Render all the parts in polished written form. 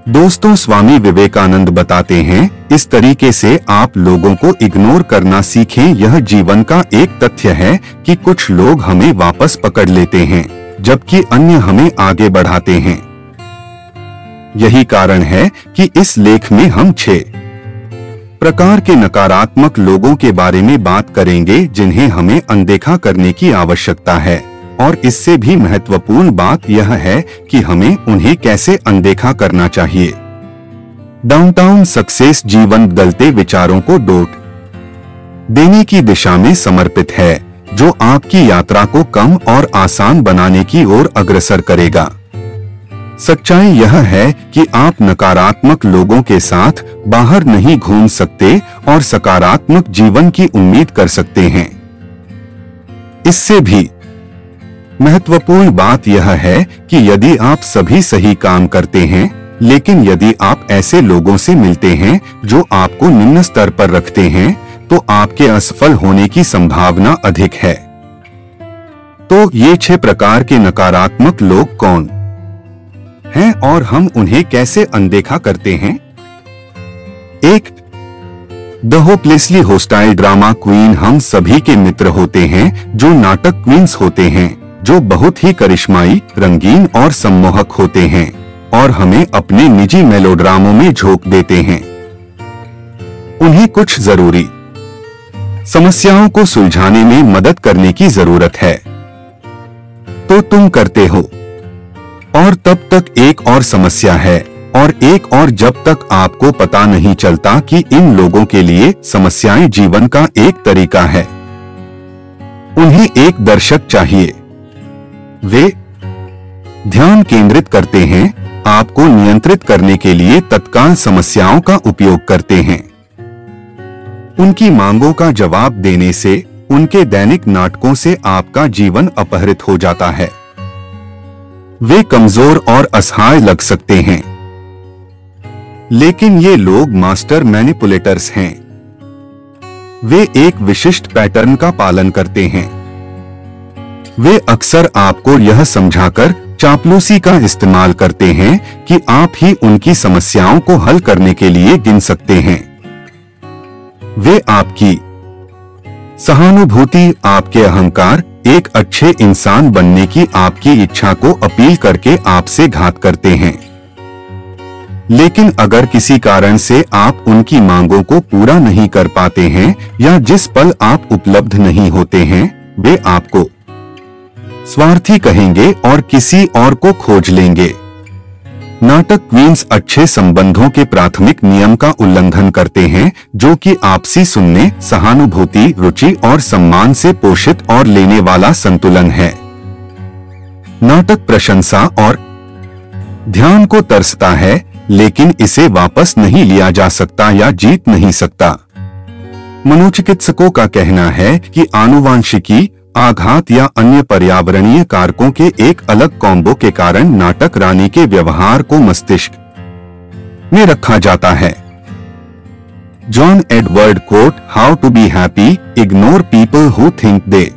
दोस्तों, स्वामी विवेकानंद बताते हैं, इस तरीके से आप लोगों को इग्नोर करना सीखें। यह जीवन का एक तथ्य है कि कुछ लोग हमें वापस पकड़ लेते हैं, जबकि अन्य हमें आगे बढ़ाते हैं। यही कारण है कि इस लेख में हम 6 प्रकार के नकारात्मक लोगों के बारे में बात करेंगे जिन्हें हमें अनदेखा करने की आवश्यकता है, और इससे भी महत्वपूर्ण बात यह है कि हमें उन्हें कैसे अनदेखा करना चाहिए। डाउनटाउन सक्सेस जीवन बदलते विचारों को डोट देने की दिशा में समर्पित है, जो आपकी यात्रा को कम और आसान बनाने की ओर अग्रसर करेगा। सच्चाई यह है कि आप नकारात्मक लोगों के साथ बाहर नहीं घूम सकते और सकारात्मक जीवन की उम्मीद कर सकते हैं। इससे भी महत्वपूर्ण बात यह है कि यदि आप सभी सही काम करते हैं, लेकिन यदि आप ऐसे लोगों से मिलते हैं जो आपको निम्न स्तर पर रखते हैं, तो आपके असफल होने की संभावना अधिक है। तो ये 6 प्रकार के नकारात्मक लोग कौन हैं और हम उन्हें कैसे अनदेखा करते हैं? 1. The hopelessly hostile drama queen. हम सभी के मित्र होते हैं जो नाटक क्वींस होते हैं, जो बहुत ही करिश्माई, रंगीन और सम्मोहक होते हैं और हमें अपने निजी मेलोड्रामों में झोंक देते हैं। उन्हें कुछ जरूरी समस्याओं को सुलझाने में मदद करने की जरूरत है, तो तुम करते हो। और तब तक एक और समस्या है, और एक और, जब तक आपको पता नहीं चलता कि इन लोगों के लिए समस्याएं जीवन का एक तरीका है। उन्हें एक दर्शक चाहिए। वे ध्यान केंद्रित करते हैं, आपको नियंत्रित करने के लिए तत्काल समस्याओं का उपयोग करते हैं। उनकी मांगों का जवाब देने से उनके दैनिक नाटकों से आपका जीवन अपहरित हो जाता है। वे कमजोर और असहाय लग सकते हैं, लेकिन ये लोग मास्टर मैनिपुलेटर्स हैं। वे एक विशिष्ट पैटर्न का पालन करते हैं। वे अक्सर आपको यह समझाकर चापलूसी का इस्तेमाल करते हैं कि आप ही उनकी समस्याओं को हल करने के लिए गिन सकते हैं। वे आपकी सहानुभूति, आपके अहंकार, एक अच्छे इंसान बनने की आपकी इच्छा को अपील करके आपसे घात करते हैं। लेकिन अगर किसी कारण से आप उनकी मांगों को पूरा नहीं कर पाते हैं या जिस पल आप उपलब्ध नहीं होते हैं, वे आपको स्वार्थी कहेंगे और किसी और को खोज लेंगे। नाटक क्वींस अच्छे संबंधों के प्राथमिक नियम का उल्लंघन करते हैं, जो कि आपसी सुनने, सहानुभूति, रुचि और सम्मान से पोषित और लेने वाला संतुलन है। नाटक प्रशंसा और ध्यान को तरसता है, लेकिन इसे वापस नहीं लिया जा सकता या जीत नहीं सकता। मनोचिकित्सकों का कहना है कि आनुवांशिकी, आघात या अन्य पर्यावरणीय कारकों के एक अलग कॉम्बो के कारण नाटक रानी के व्यवहार को मस्तिष्क में रखा जाता है। John Edward quote, how to be happy, ignore people who think they.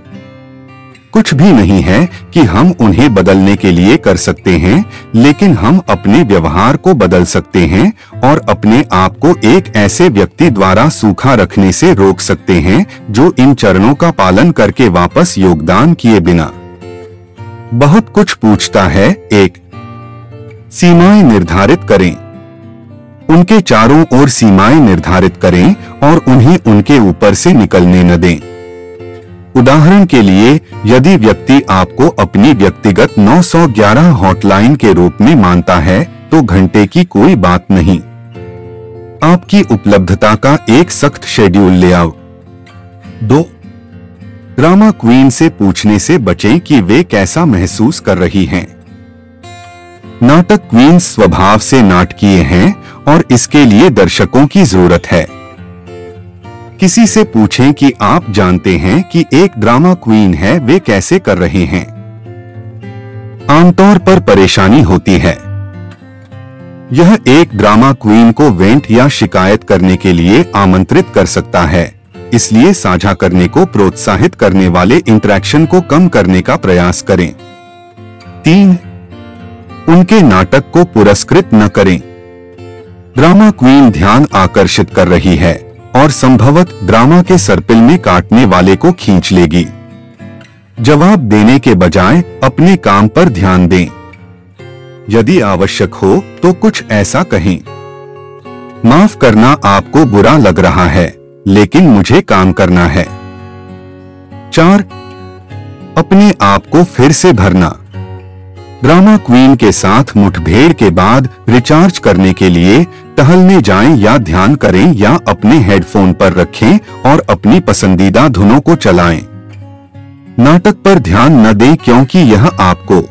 कुछ भी नहीं है कि हम उन्हें बदलने के लिए कर सकते हैं, लेकिन हम अपने व्यवहार को बदल सकते हैं और अपने आप को एक ऐसे व्यक्ति द्वारा सूखा रखने से रोक सकते हैं जो इन चरणों का पालन करके वापस योगदान किए बिना बहुत कुछ पूछता है। 1. सीमाएं निर्धारित करें। उनके चारों ओर सीमाएं निर्धारित करें और उन्हें उनके ऊपर से निकलने न दें। उदाहरण के लिए, यदि व्यक्ति आपको अपनी व्यक्तिगत 911 हॉटलाइन के रूप में मानता है, तो घंटे की कोई बात नहीं। आपकी उपलब्धता का एक सख्त शेड्यूल ले आओ। 2. ड्रामा क्वीन से पूछने से बचें कि वे कैसा महसूस कर रही हैं। नाटक क्वीन स्वभाव से नाटकीय हैं और इसके लिए दर्शकों की जरूरत है। किसी से पूछें कि आप जानते हैं कि एक ड्रामा क्वीन है, वे कैसे कर रहे हैं। आमतौर पर परेशानी होती है। यह एक ड्रामा क्वीन को वेंट या शिकायत करने के लिए आमंत्रित कर सकता है, इसलिए साझा करने को प्रोत्साहित करने वाले इंटरेक्शन को कम करने का प्रयास करें। 3. उनके नाटक को पुरस्कृत न करें। ड्रामा क्वीन ध्यान आकर्षित कर रही है और संभवतः ड्रामा के सर्पिल में काटने वाले को खींच लेगी। जवाब देने के बजाय अपने काम पर ध्यान दें। यदि आवश्यक हो तो कुछ ऐसा कहें, माफ करना, आपको बुरा लग रहा है लेकिन मुझे काम करना है। 4. अपने आप को फिर से भरना। ड्रामा क्वीन के साथ मुठभेड़ के बाद रिचार्ज करने के लिए टहलने जाएं या ध्यान करें या अपने हेडफोन पर रखें और अपनी पसंदीदा धुनों को चलाएं। नाटक पर ध्यान न दें क्योंकि यह आपको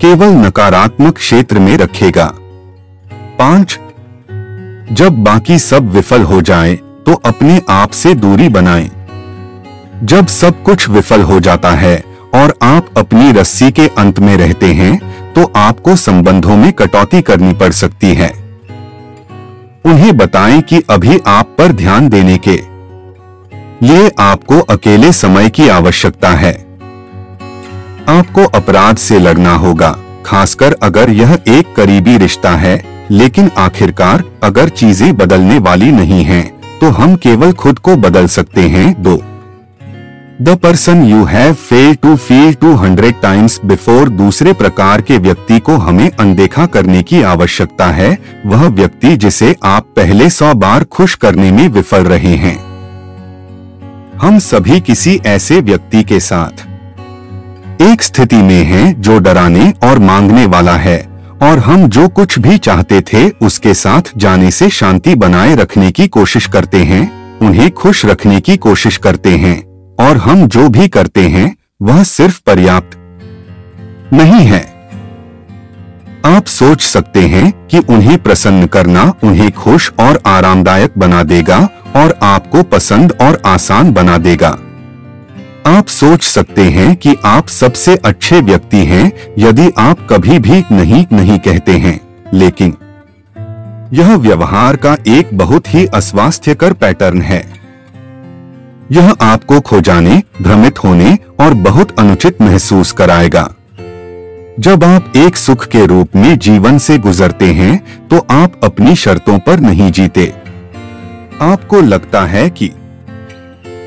केवल नकारात्मक क्षेत्र में रखेगा। 5. जब बाकी सब विफल हो जाए तो अपने आप से दूरी बनाएं। जब सब कुछ विफल हो जाता है और आप अपनी रस्सी के अंत में रहते हैं तो आपको संबंधों में कटौती करनी पड़ सकती है। उन्हें बताएं कि अभी आप पर ध्यान देने के लिए आपको अकेले समय की आवश्यकता है। आपको अपराध से लड़ना होगा, खासकर अगर यह एक करीबी रिश्ता है, लेकिन आखिरकार अगर चीजें बदलने वाली नहीं हैं, तो हम केवल खुद को बदल सकते हैं। 2. The person you have failed to feel 200 times before। दूसरे प्रकार के व्यक्ति को हमें अनदेखा करने की आवश्यकता है, वह व्यक्ति जिसे आप पहले 100 बार खुश करने में विफल रहे हैं। हम सभी किसी ऐसे व्यक्ति के साथ एक स्थिति में हैं जो डराने और मांगने वाला है, और हम जो कुछ भी चाहते थे उसके साथ जाने से शांति बनाए रखने की कोशिश करते हैं, उन्हें खुश रखने की कोशिश करते हैं, और हम जो भी करते हैं वह सिर्फ पर्याप्त नहीं है। आप सोच सकते हैं कि उन्हें प्रसन्न करना उन्हें खुश और आरामदायक बना देगा और आपको पसंद और आसान बना देगा। आप सोच सकते हैं कि आप सबसे अच्छे व्यक्ति हैं यदि आप कभी भी नहीं कहते हैं, लेकिन यह व्यवहार का एक बहुत ही अस्वास्थ्यकर पैटर्न है। यह आपको खो जाने, भ्रमित होने और बहुत अनुचित महसूस कराएगा। जब आप एक सुख के रूप में जीवन से गुजरते हैं तो आप अपनी शर्तों पर नहीं जीते। आपको लगता है कि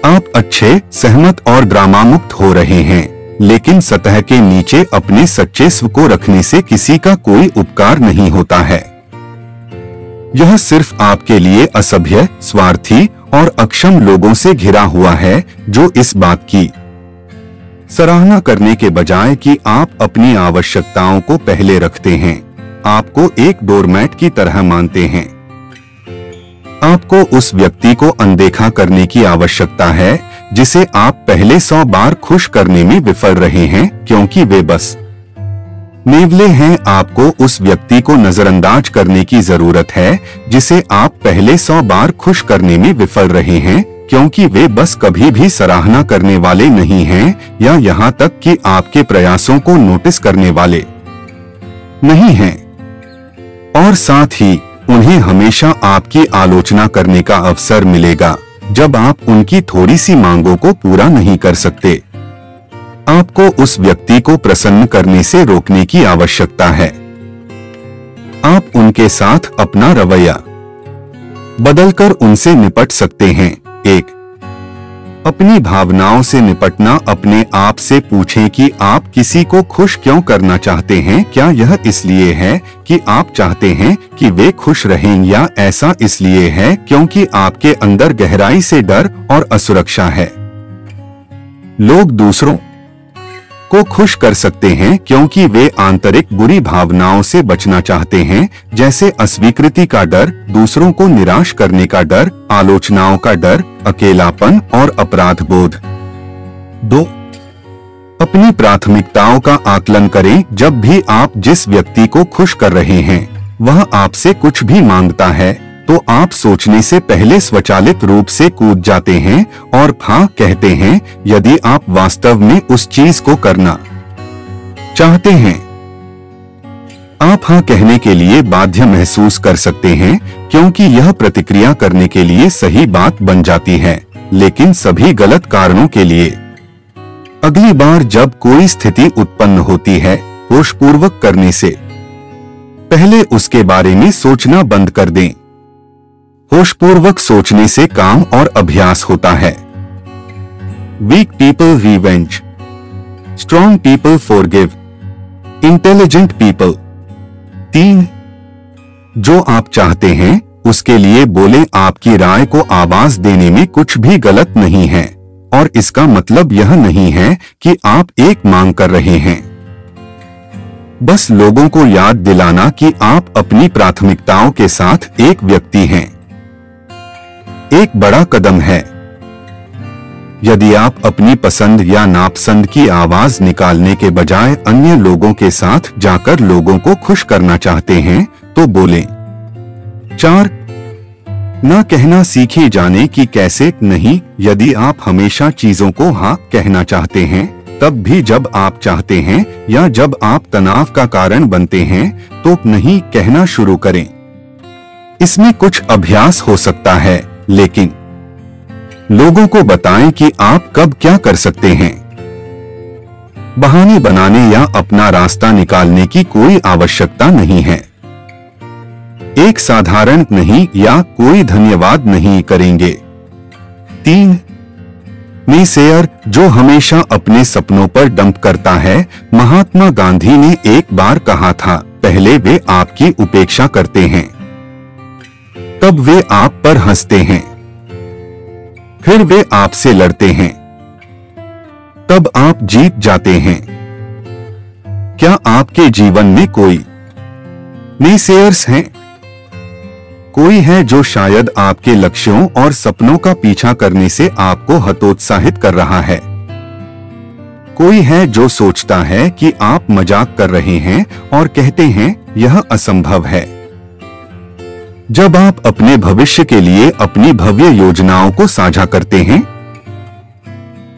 आप अच्छे, सहमत और ड्रामा मुक्त हो रहे हैं, लेकिन सतह के नीचे अपने सच्चे स्व को रखने से किसी का कोई उपकार नहीं होता है। यह सिर्फ आपके लिए असभ्य, स्वार्थी और अक्षम लोगों से घिरा हुआ है जो इस बात की सराहना करने के बजाय कि आप अपनी आवश्यकताओं को पहले रखते हैं, आपको एक डोरमैट की तरह मानते हैं। आपको उस व्यक्ति को अनदेखा करने की आवश्यकता है जिसे आप पहले 100 बार खुश करने में विफल रहे हैं क्योंकि वे बस नेवले हैं। आपको उस व्यक्ति को नजरअंदाज करने की जरूरत है जिसे आप पहले 100 बार खुश करने में विफल रहे हैं क्योंकि वे बस कभी भी सराहना करने वाले नहीं हैं या यहाँ तक कि आपके प्रयासों को नोटिस करने वाले नहीं हैं, और साथ ही उन्हें हमेशा आपकी आलोचना करने का अवसर मिलेगा जब आप उनकी थोड़ी सी मांगों को पूरा नहीं कर सकते। आपको उस व्यक्ति को प्रसन्न करने से रोकने की आवश्यकता है। आप उनके साथ अपना रवैया बदलकर उनसे निपट सकते हैं। 1. अपनी भावनाओं से निपटना। अपने आप से पूछें कि आप किसी को खुश क्यों करना चाहते हैं। क्या यह इसलिए है कि आप चाहते हैं कि वे खुश रहें या ऐसा इसलिए है क्योंकि आपके अंदर गहराई से डर और असुरक्षा है। लोग दूसरों को खुश कर सकते हैं क्योंकि वे आंतरिक बुरी भावनाओं से बचना चाहते हैं, जैसे अस्वीकृति का डर, दूसरों को निराश करने का डर, आलोचनाओं का डर, अकेलापन और अपराध बोध। 2. अपनी प्राथमिकताओं का आकलन करें। जब भी आप जिस व्यक्ति को खुश कर रहे हैं वह आपसे कुछ भी मांगता है तो आप सोचने से पहले स्वचालित रूप से कूद जाते हैं और हाँ कहते हैं यदि आप वास्तव में उस चीज को करना चाहते हैं। आप हाँ कहने के लिए बाध्य महसूस कर सकते हैं क्योंकि यह प्रतिक्रिया करने के लिए सही बात बन जाती है, लेकिन सभी गलत कारणों के लिए। अगली बार जब कोई स्थिति उत्पन्न होती है, होशपूर्वक करने से पहले उसके बारे में सोचना बंद कर दें। होशपूर्वक सोचने से काम और अभ्यास होता है। Weak people revenge, strong people forgive, intelligent people. 3. जो आप चाहते हैं उसके लिए बोले। आपकी राय को आवाज देने में कुछ भी गलत नहीं है और इसका मतलब यह नहीं है कि आप एक मांग कर रहे हैं। बस लोगों को याद दिलाना कि आप अपनी प्राथमिकताओं के साथ एक व्यक्ति हैं, एक बड़ा कदम है। यदि आप अपनी पसंद या नापसंद की आवाज निकालने के बजाय अन्य लोगों के साथ जाकर लोगों को खुश करना चाहते हैं तो बोलें। 4. न कहना सीखे जाने की कैसे नहीं। यदि आप हमेशा चीजों को हाँ कहना चाहते हैं, तब भी जब आप चाहते हैं या जब आप तनाव का कारण बनते हैं तो नहीं कहना शुरू करें। इसमें कुछ अभ्यास हो सकता है, लेकिन लोगों को बताएं कि आप कब क्या कर सकते हैं। बहाने बनाने या अपना रास्ता निकालने की कोई आवश्यकता नहीं है। एक साधारण नहीं या कोई धन्यवाद नहीं करेंगे। 3. नेसेयर, जो हमेशा अपने सपनों पर डंप करता है। महात्मा गांधी ने एक बार कहा था, पहले वे आपकी उपेक्षा करते हैं, तब वे आप पर हंसते हैं, फिर वे आपसे लड़ते हैं, तब आप जीत जाते हैं। क्या आपके जीवन में कोई नेसेयर्स हैं? कोई है जो शायद आपके लक्ष्यों और सपनों का पीछा करने से आपको हतोत्साहित कर रहा है। कोई है जो सोचता है कि आप मजाक कर रहे हैं और कहते हैं यह असंभव है। जब आप अपने भविष्य के लिए अपनी भव्य योजनाओं को साझा करते हैं,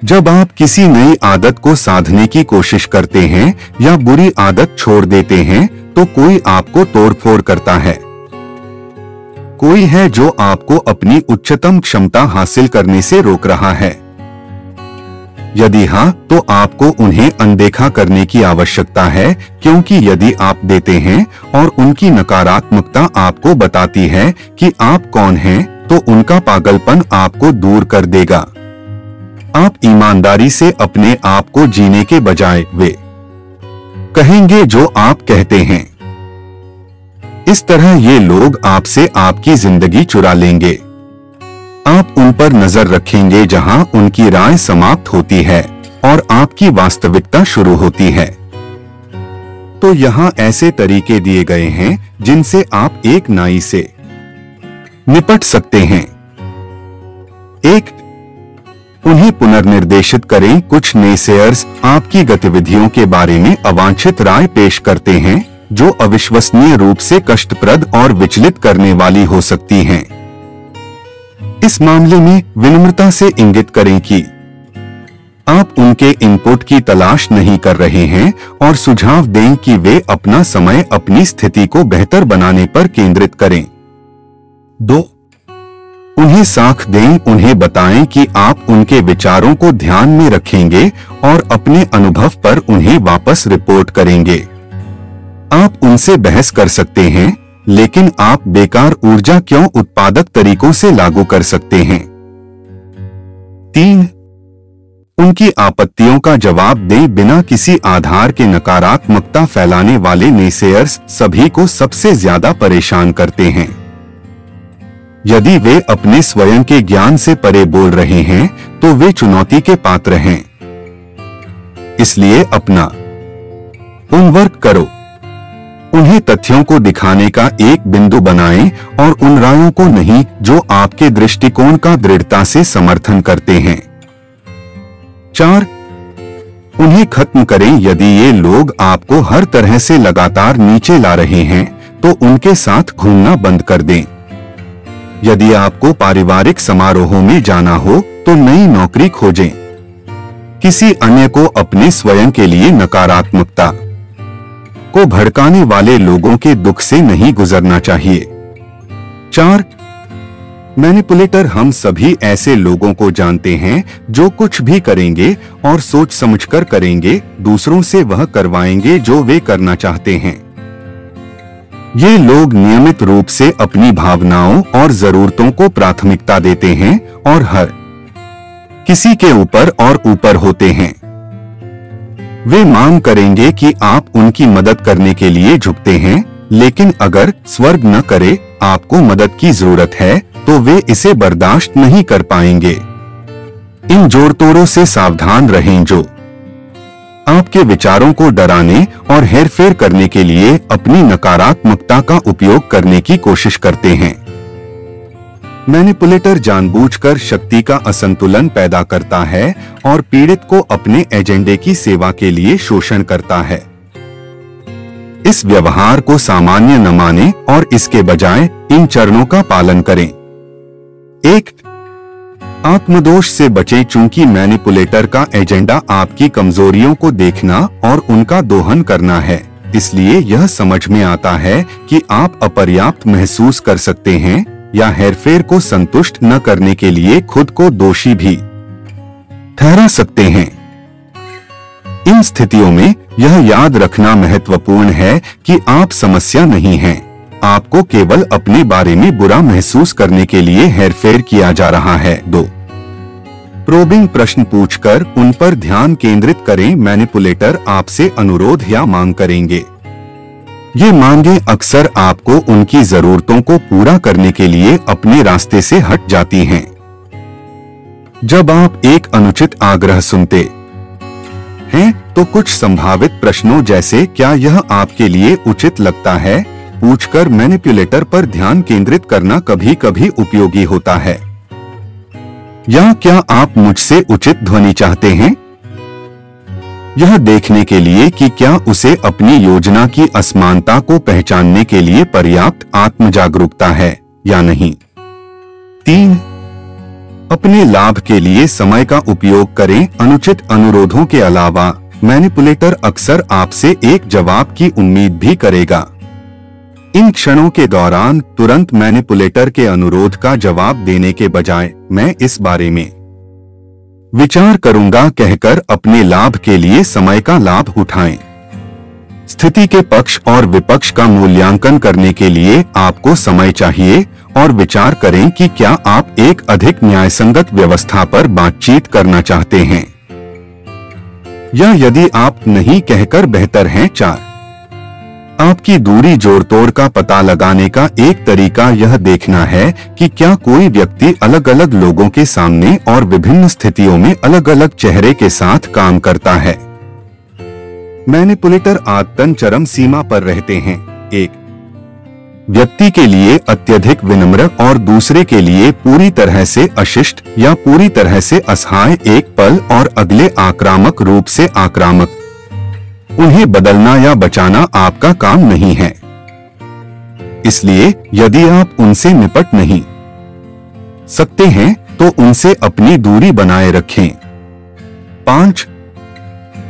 जब आप किसी नई आदत को साधने की कोशिश करते हैं या बुरी आदत छोड़ देते हैं, तो कोई आपको तोड़फोड़ करता है। कोई है जो आपको अपनी उच्चतम क्षमता हासिल करने से रोक रहा है। यदि हाँ, तो आपको उन्हें अनदेखा करने की आवश्यकता है, क्योंकि यदि आप देते हैं और उनकी नकारात्मकता आपको बताती है कि आप कौन हैं, तो उनका पागलपन आपको दूर कर देगा। आप ईमानदारी से अपने आप को जीने के बजाय वे कहेंगे जो आप कहते हैं। इस तरह ये लोग आपसे आपकी जिंदगी चुरा लेंगे। आप उन पर नजर रखेंगे जहां उनकी राय समाप्त होती है और आपकी वास्तविकता शुरू होती है। तो यहाँ ऐसे तरीके दिए गए हैं जिनसे आप एक नाई से निपट सकते हैं। 1. उन्हें पुनर्निर्देशित करें। कुछ नेसेयर्स आपकी गतिविधियों के बारे में अवांछित राय पेश करते हैं जो अविश्वसनीय रूप से कष्टप्रद और विचलित करने वाली हो सकती हैं। इस मामले में विनम्रता से इंगित करें कि आप उनके इनपुट की तलाश नहीं कर रहे हैं और सुझाव दें कि वे अपना समय अपनी स्थिति को बेहतर बनाने पर केंद्रित करें। 2. उन्हें साख दें। उन्हें बताएं कि आप उनके विचारों को ध्यान में रखेंगे और अपने अनुभव पर उन्हें वापस रिपोर्ट करेंगे। आप उनसे बहस कर सकते हैं, लेकिन आप बेकार ऊर्जा क्यों उत्पादक तरीकों से लागू कर सकते हैं। 3. उनकी आपत्तियों का जवाब दें बिना किसी आधार के। नकारात्मकता फैलाने वाले नेसेयर्स सभी को सबसे ज्यादा परेशान करते हैं। यदि वे अपने स्वयं के ज्ञान से परे बोल रहे हैं तो वे चुनौती के पात्र हैं। इसलिए अपना होमवर्क करो। उन्हें तथ्यों को दिखाने का एक बिंदु बनाएं और उन रायों को नहीं जो आपके दृष्टिकोण का दृढ़ता से समर्थन करते हैं। 4. उन्हें खत्म करें। यदि ये लोग आपको हर तरह से लगातार नीचे ला रहे हैं तो उनके साथ घूमना बंद कर दें। यदि आपको पारिवारिक समारोहों में जाना हो तो नई नौकरी खोजें। किसी अन्य को अपने स्वयं के लिए नकारात्मकता को भड़काने वाले लोगों के दुख से नहीं गुजरना चाहिए। 4. मैनिपुलेटर। हम सभी ऐसे लोगों को जानते हैं जो कुछ भी करेंगे और सोच समझकर करेंगे, दूसरों से वह करवाएंगे जो वे करना चाहते हैं। ये लोग नियमित रूप से अपनी भावनाओं और जरूरतों को प्राथमिकता देते हैं और हर किसी के ऊपर और ऊपर होते हैं। वे मांग करेंगे कि आप उनकी मदद करने के लिए झुकते हैं, लेकिन अगर स्वर्ग न करे आपको मदद की जरूरत है तो वे इसे बर्दाश्त नहीं कर पाएंगे। इन जोड़तोड़ों से सावधान रहें जो आपके विचारों को डराने और हेरफेर करने के लिए अपनी नकारात्मकता का उपयोग करने की कोशिश करते हैं। मैनिपुलेटर जानबूझकर शक्ति का असंतुलन पैदा करता है और पीड़ित को अपने एजेंडे की सेवा के लिए शोषण करता है। इस व्यवहार को सामान्य न मानें और इसके बजाय इन चरणों का पालन करें। 1. आत्मदोष से बचें, चूंकि मैनिपुलेटर का एजेंडा आपकी कमजोरियों को देखना और उनका दोहन करना है, इसलिए यह समझ में आता है कि आप अपर्याप्त महसूस कर सकते हैं या हेरफेर को संतुष्ट न करने के लिए खुद को दोषी भी ठहरा सकते हैं। इन स्थितियों में यह याद रखना महत्वपूर्ण है कि आप समस्या नहीं हैं। आपको केवल अपने बारे में बुरा महसूस करने के लिए हेरफेर किया जा रहा है। 2. प्रोबिंग प्रश्न पूछकर उन पर ध्यान केंद्रित करें। मैनिपुलेटर आपसे अनुरोध या मांग करेंगे। ये मांगे अक्सर आपको उनकी जरूरतों को पूरा करने के लिए अपने रास्ते से हट जाती हैं। जब आप एक अनुचित आग्रह सुनते हैं तो कुछ संभावित प्रश्नों जैसे क्या यह आपके लिए उचित लगता है पूछकर मैनिपुलेटर पर ध्यान केंद्रित करना कभी-कभी उपयोगी होता है। या क्या आप मुझसे उचित ध्वनि चाहते हैं? यह देखने के लिए कि क्या उसे अपनी योजना की असमानता को पहचानने के लिए पर्याप्त आत्मजागरूकता है या नहीं। 3. अपने लाभ के लिए समय का उपयोग करें। अनुचित अनुरोधों के अलावा मैनिपुलेटर अक्सर आपसे एक जवाब की उम्मीद भी करेगा। इन क्षणों के दौरान तुरंत मैनिपुलेटर के अनुरोध का जवाब देने के बजाय मैं इस बारे में विचार करूंगा कहकर अपने लाभ के लिए समय का लाभ उठाएं। स्थिति के पक्ष और विपक्ष का मूल्यांकन करने के लिए आपको समय चाहिए और विचार करें कि क्या आप एक अधिक न्यायसंगत व्यवस्था पर बातचीत करना चाहते हैं या यदि आप नहीं कहकर बेहतर हैं। 4. आपकी दूरी जोड़तोड़ का पता लगाने का एक तरीका यह देखना है कि क्या कोई व्यक्ति अलग अलग लोगों के सामने और विभिन्न स्थितियों में अलग अलग चेहरे के साथ काम करता है। मैनिपुलेटर आदतन चरम सीमा पर रहते हैं। एक व्यक्ति के लिए अत्यधिक विनम्र और दूसरे के लिए पूरी तरह से अशिष्ट या पूरी तरह से असहाय, एक पल और अगले आक्रामक रूप से आक्रामक। उन्हें बदलना या बचाना आपका काम नहीं है, इसलिए यदि आप उनसे निपट नहीं सकते हैं तो उनसे अपनी दूरी बनाए रखें। 5.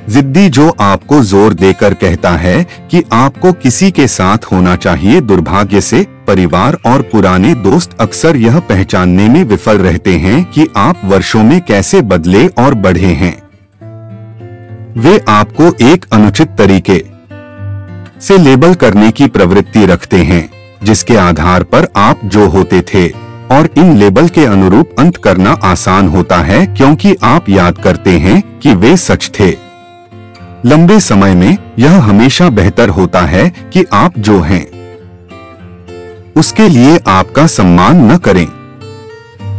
जिद्दी, जो आपको जोर देकर कहता है कि आपको किसी के साथ होना चाहिए। दुर्भाग्य से परिवार और पुराने दोस्त अक्सर यह पहचानने में विफल रहते हैं कि आप वर्षों में कैसे बदले और बढ़े हैं। वे आपको एक अनुचित तरीके से लेबल करने की प्रवृत्ति रखते हैं, जिसके आधार पर आप जो होते थे, और इन लेबल के अनुरूप अंत करना आसान होता है क्योंकि आप याद करते हैं कि वे सच थे। लंबे समय में यह हमेशा बेहतर होता है कि आप जो हैं उसके लिए आपका सम्मान न करें।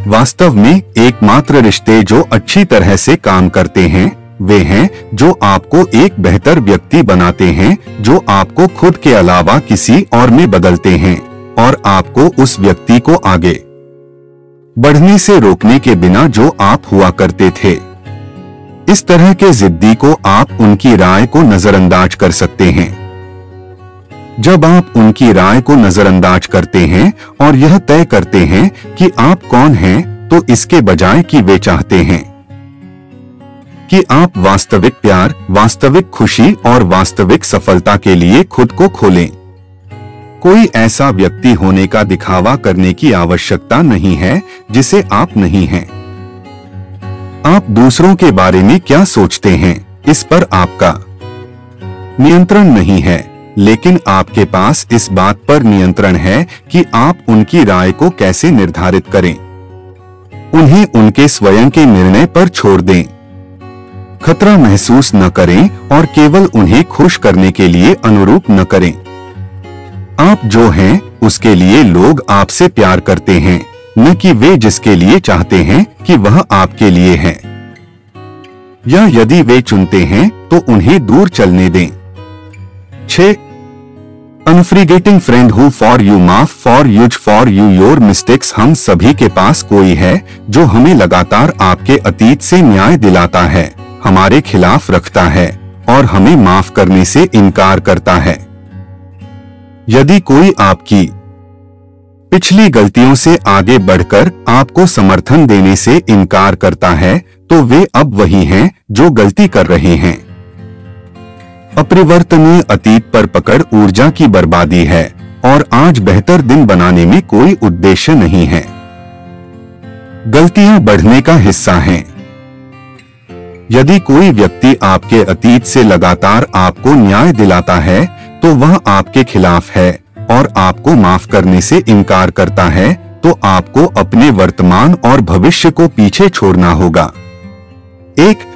वास्तव में एकमात्र रिश्ते जो अच्छी तरह से काम करते हैं वे हैं जो आपको एक बेहतर व्यक्ति बनाते हैं, जो आपको खुद के अलावा किसी और में बदलते हैं और आपको उस व्यक्ति को आगे बढ़ने से रोकने के बिना जो आप हुआ करते थे। इस तरह के जिद्दी को आप उनकी राय को नजरअंदाज कर सकते हैं। जब आप उनकी राय को नजरअंदाज करते हैं और यह तय करते हैं कि आप कौन हैं, तो इसके बजाय कि वे चाहते हैं कि आप वास्तविक प्यार, वास्तविक खुशी और वास्तविक सफलता के लिए खुद को खोलें। कोई ऐसा व्यक्ति होने का दिखावा करने की आवश्यकता नहीं है जिसे आप नहीं हैं। आप दूसरों के बारे में क्या सोचते हैं, इस पर आपका नियंत्रण नहीं है। लेकिन आपके पास इस बात पर नियंत्रण है कि आप उनकी राय को कैसे निर्धारित करें। उन्हें उनके स्वयं के निर्णय पर छोड़ दें। खतरा महसूस न करें और केवल उन्हें खुश करने के लिए अनुरूप न करें। आप जो हैं, उसके लिए लोग आपसे प्यार करते हैं, न कि वे जिसके लिए चाहते हैं कि वह आपके लिए है। या यदि वे चुनते हैं तो उन्हें दूर चलने दें। 6. अनफॉरगेटिंग फ्रेंड हु फॉर यू माफ for use for you your mistakes. हम सभी के पास कोई है जो हमें लगातार आपके अतीत से न्याय दिलाता है, हमारे खिलाफ रखता है और हमें माफ करने से इनकार करता है। यदि कोई आपकी पिछली गलतियों से आगे बढ़कर आपको समर्थन देने से इनकार करता है, तो वे अब वही हैं जो गलती कर रहे हैं। अपरिवर्तनीय अतीत पर पकड़ ऊर्जा की बर्बादी है और आज बेहतर दिन बनाने में कोई उद्देश्य नहीं है। गलतियां बढ़ने का हिस्सा हैं। यदि कोई व्यक्ति आपके अतीत से लगातार आपको न्याय दिलाता है, तो वह आपके खिलाफ है और आपको माफ करने से इनकार करता है, तो आपको अपने वर्तमान और भविष्य को पीछे छोड़ना होगा। एक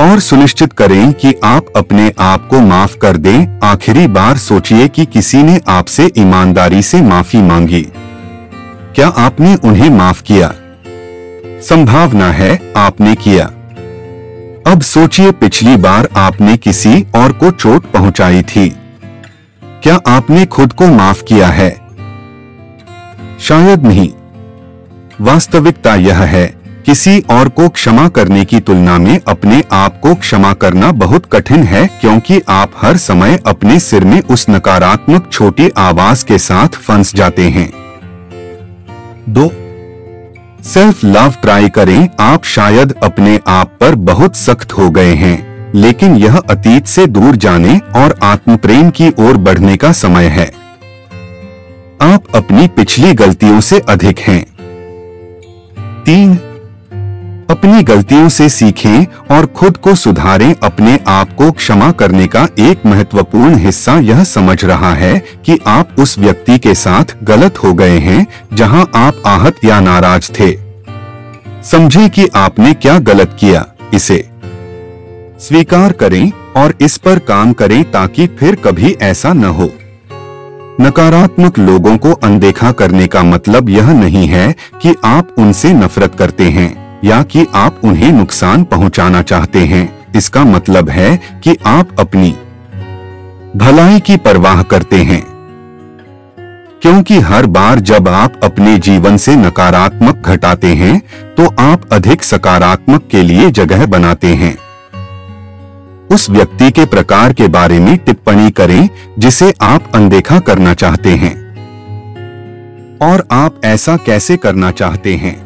और सुनिश्चित करें कि आप अपने आप को माफ कर दें। आखिरी बार सोचिए कि किसी ने आपसे ईमानदारी से माफी मांगी। क्या आपने उन्हें माफ किया? संभावना है आपने किया। अब सोचिए पिछली बार आपने किसी और को चोट पहुंचाई थी। क्या आपने खुद को माफ किया है? शायद नहीं। वास्तविकता यह है, किसी और को क्षमा करने की तुलना में अपने आप को क्षमा करना बहुत कठिन है, क्योंकि आप हर समय अपने सिर में उस नकारात्मक छोटी आवाज के साथ फंस जाते हैं। 2. सेल्फ लव ट्राई करें। आप शायद अपने आप पर बहुत सख्त हो गए हैं, लेकिन यह अतीत से दूर जाने और आत्मप्रेम की ओर बढ़ने का समय है। आप अपनी पिछली गलतियों से अधिक हैं। 3. अपनी गलतियों से सीखें और खुद को सुधारें। अपने आप को क्षमा करने का एक महत्वपूर्ण हिस्सा यह समझ रहा है कि आप उस व्यक्ति के साथ गलत हो गए हैं जहां आप आहत या नाराज थे। समझें कि आपने क्या गलत किया, इसे स्वीकार करें और इस पर काम करें ताकि फिर कभी ऐसा न हो। नकारात्मक लोगों को अनदेखा करने का मतलब यह नहीं है कि आप उनसे नफरत करते हैं या कि आप उन्हें नुकसान पहुंचाना चाहते हैं। इसका मतलब है कि आप अपनी भलाई की परवाह करते हैं, क्योंकि हर बार जब आप अपने जीवन से नकारात्मक घटाते हैं तो आप अधिक सकारात्मक के लिए जगह बनाते हैं। उस व्यक्ति के प्रकार के बारे में टिप्पणी करें जिसे आप अनदेखा करना चाहते हैं और आप ऐसा कैसे करना चाहते हैं।